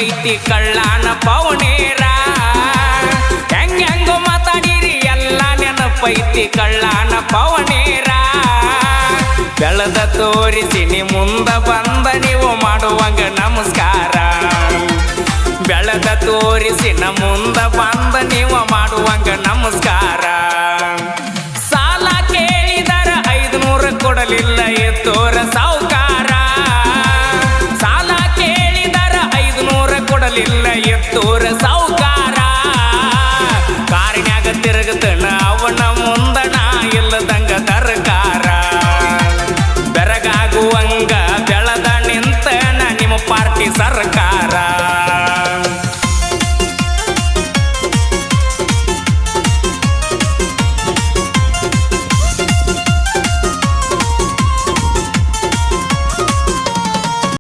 ನೆನಪೈತಿ ಕಳ್ಳಾನ ಪೌನೇರ ಹೆಂಗು ಮಾತಾಡಿರಿ ಎಲ್ಲ ನೆನಪೈತಿ ಕಳ್ಳಾನ ಪೌನೇರ ಬೆಳೆದ ತೋರಿಸಿ ನೀ ಮುಂದ ಬಂದ ನೀವು ಮಾಡುವಂಗ ನಮಸ್ಕಾರ ಬೆಳೆದ ತೋರಿಸಿ ನ ಮುಂದ ಬಂದ ನೀವು ಮಾಡುವಂಗ ನಮಸ್ಕಾರ